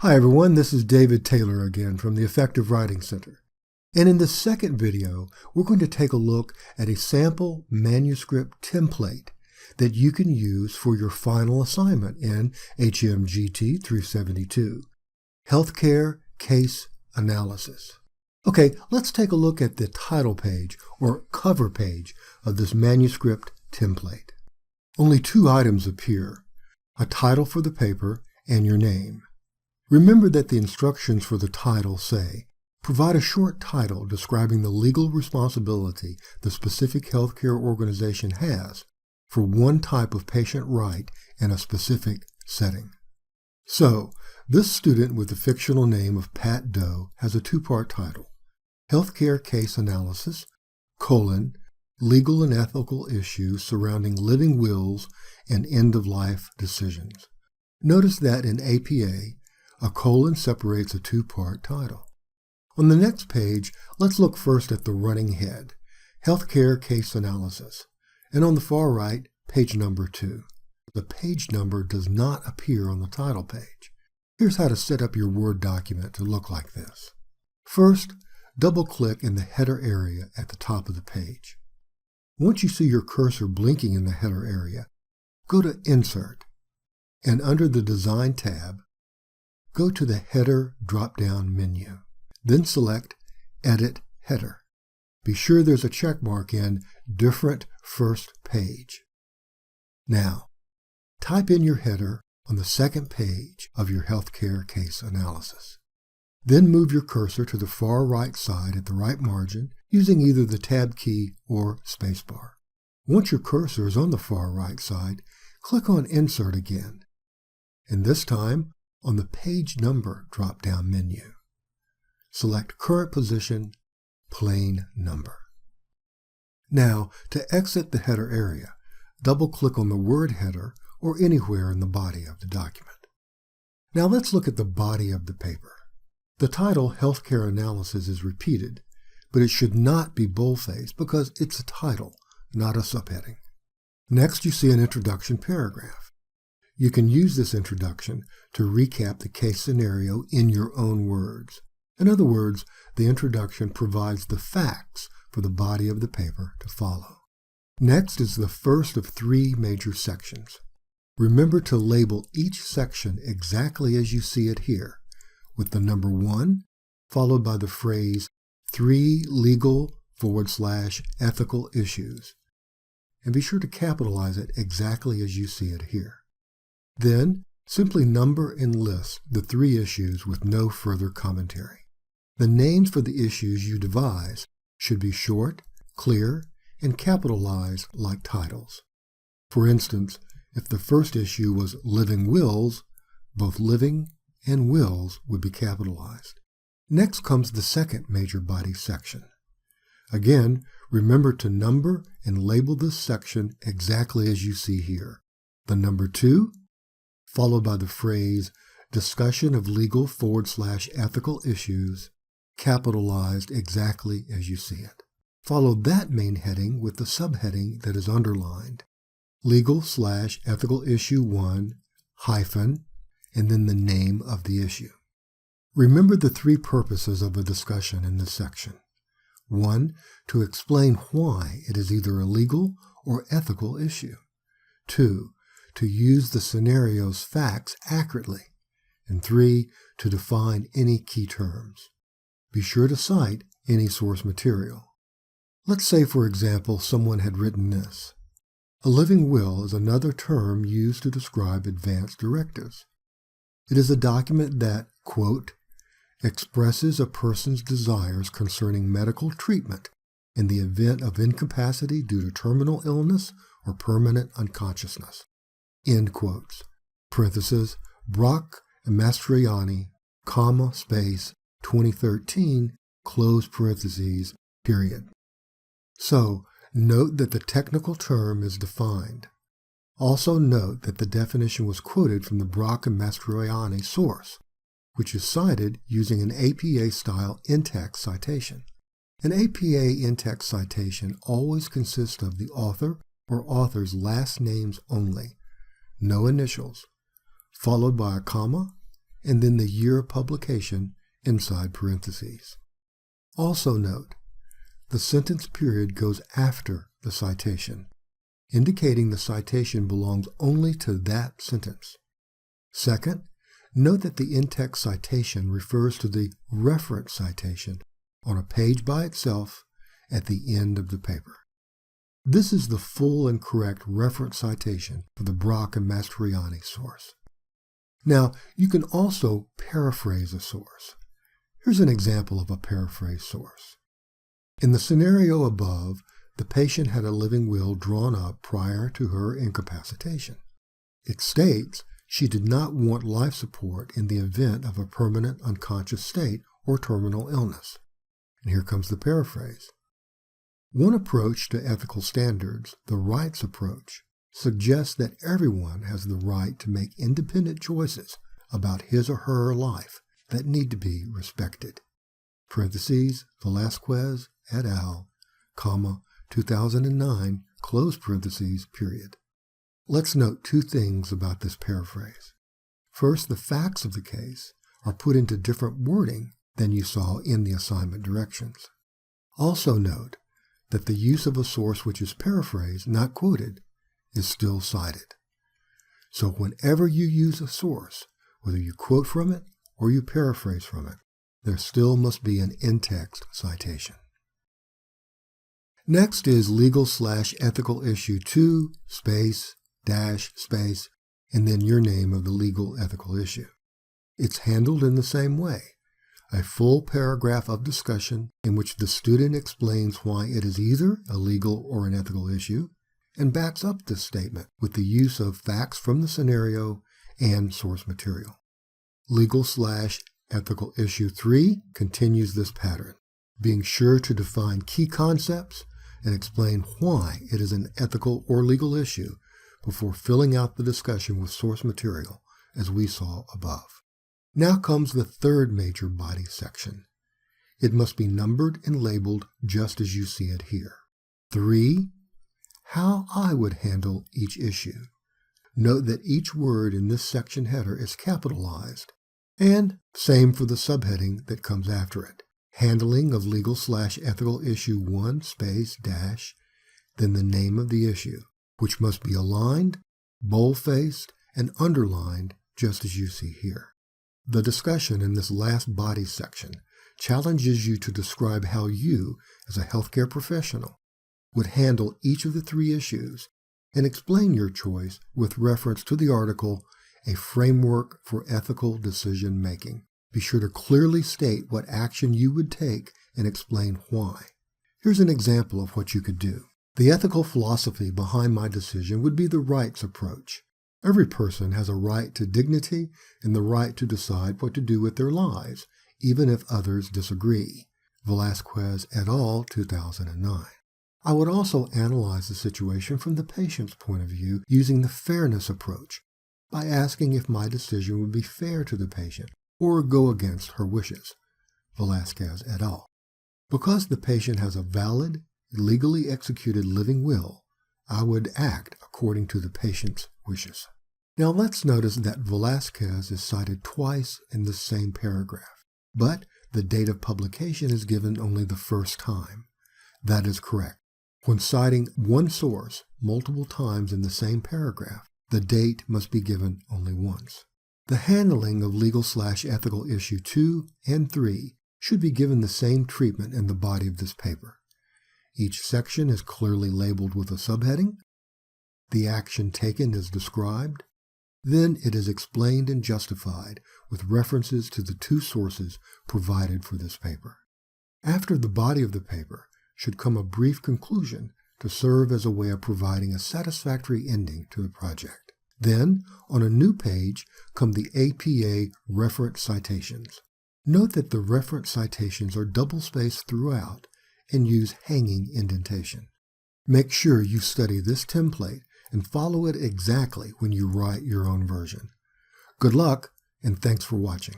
Hi everyone, this is David Taylor again from the Effective Writing Center. And in this second video, we're going to take a look at a sample manuscript template that you can use for your final assignment in HMGT 372, Healthcare Case Analysis. Okay, let's take a look at the title page or cover page of this manuscript template. Only two items appear, a title for the paper and your name. Remember that the instructions for the title say, provide a short title describing the legal responsibility the specific healthcare organization has for one type of patient right in a specific setting. So, this student with the fictional name of Pat Doe has a two-part title, Healthcare Case Analysis, Legal and Ethical Issues Surrounding Living Wills and End-of-Life Decisions. Notice that in APA, a colon separates a two-part title. On the next page, let's look first at the running head, Healthcare Case Analysis, and on the far right, page number 2. The page number does not appear on the title page. Here's how to set up your Word document to look like this. First, double-click in the header area at the top of the page. Once you see your cursor blinking in the header area, go to Insert, and under the Design tab, go to the Header drop-down menu. Then select Edit Header. Be sure there's a check mark in Different First Page. Now, type in your header on the second page of your healthcare case analysis. Then move your cursor to the far right side at the right margin using either the Tab key or spacebar. Once your cursor is on the far right side, click on Insert again, and this time on the Page Number drop-down menu. Select Current Position, Plain Number. Now, to exit the header area, double-click on the word header or anywhere in the body of the document. Now let's look at the body of the paper. The title, Healthcare Analysis, is repeated, but it should not be boldfaced because it's a title, not a subheading. Next, you see an introduction paragraph. You can use this introduction to recap the case scenario in your own words. In other words, the introduction provides the facts for the body of the paper to follow. Next is the first of 3 major sections. Remember to label each section exactly as you see it here, with the number 1 followed by the phrase 3 legal/ethical issues. And be sure to capitalize it exactly as you see it here. Then, simply number and list the 3 issues with no further commentary. The names for the issues you devise should be short, clear, and capitalized like titles. For instance, if the first issue was Living Wills, both living and wills would be capitalized. Next comes the second major body section. Again, remember to number and label this section exactly as you see here. The number 2, followed by the phrase discussion of legal/ethical issues, capitalized exactly as you see it. Follow that main heading with the subheading that is underlined, legal/ethical issue 1, hyphen, and then the name of the issue. Remember the 3 purposes of a discussion in this section. 1, to explain why it is either a legal or ethical issue. 2, to use the scenario's facts accurately. And 3, to define any key terms. Be sure to cite any source material. Let's say, for example, someone had written this. A living will is another term used to describe advance directives. It is a document that, quote, expresses a person's desires concerning medical treatment in the event of incapacity due to terminal illness or permanent unconsciousness. End quotes. Parenthesis, Brock and Mastroianni, comma, space, 2013, close parentheses, period. So, note that the technical term is defined. Also note that the definition was quoted from the Brock and Mastroianni source, which is cited using an APA-style in-text citation. An APA in-text citation always consists of the author or author's last names only, no initials, followed by a comma, and then the year of publication inside parentheses. Also note, the sentence period goes after the citation, indicating the citation belongs only to that sentence. Second, note that the in-text citation refers to the reference citation on a page by itself at the end of the paper. This is the full and correct reference citation for the Brock and Mastroianni source. Now, you can also paraphrase a source. Here's an example of a paraphrase source. In the scenario above, the patient had a living will drawn up prior to her incapacitation. It states she did not want life support in the event of a permanent unconscious state or terminal illness. And here comes the paraphrase. One approach to ethical standards, the rights approach, suggests that everyone has the right to make independent choices about his or her life that need to be respected. Parentheses, Velasquez et al., 2009, close parentheses, period. Let's note two things about this paraphrase. First, the facts of the case are put into different wording than you saw in the assignment directions. Also note that the use of a source which is paraphrased, not quoted, is still cited. So whenever you use a source, whether you quote from it or you paraphrase from it, there still must be an in-text citation. Next is legal/ethical issue 2, space, dash, space, and then your name of the legal ethical issue. It's handled in the same way. A full paragraph of discussion in which the student explains why it is either a legal or an ethical issue, and backs up this statement with the use of facts from the scenario and source material. Legal/ethical issue 3 continues this pattern, being sure to define key concepts and explain why it is an ethical or legal issue before filling out the discussion with source material, as we saw above. Now comes the third major body section. It must be numbered and labeled just as you see it here. 3. How I would handle each issue. Note that each word in this section header is capitalized, and same for the subheading that comes after it. Handling of legal/ethical issue 1, space, dash, then the name of the issue, which must be aligned, bold-faced, and underlined just as you see here. The discussion in this last body section challenges you to describe how you, as a healthcare professional, would handle each of the 3 issues and explain your choice with reference to the article, A Framework for Ethical Decision Making. Be sure to clearly state what action you would take and explain why. Here's an example of what you could do. The ethical philosophy behind my decision would be the rights approach. Every person has a right to dignity and the right to decide what to do with their lives, even if others disagree. Velasquez et al., 2009. I would also analyze the situation from the patient's point of view using the fairness approach by asking if my decision would be fair to the patient or go against her wishes. Velasquez et al. Because the patient has a valid, legally executed living will, I would act according to the patient's wishes. Now let's notice that Velasquez is cited twice in the same paragraph, but the date of publication is given only the first time. That is correct. When citing one source multiple times in the same paragraph, the date must be given only once. The handling of legal/ethical issue 2 and 3 should be given the same treatment in the body of this paper. Each section is clearly labeled with a subheading. The action taken is described. Then it is explained and justified with references to the 2 sources provided for this paper. After the body of the paper should come a brief conclusion to serve as a way of providing a satisfactory ending to the project. Then, on a new page, come the APA reference citations. Note that the reference citations are double-spaced throughout and use hanging indentation. Make sure you study this template and follow it exactly when you write your own version. Good luck, and thanks for watching.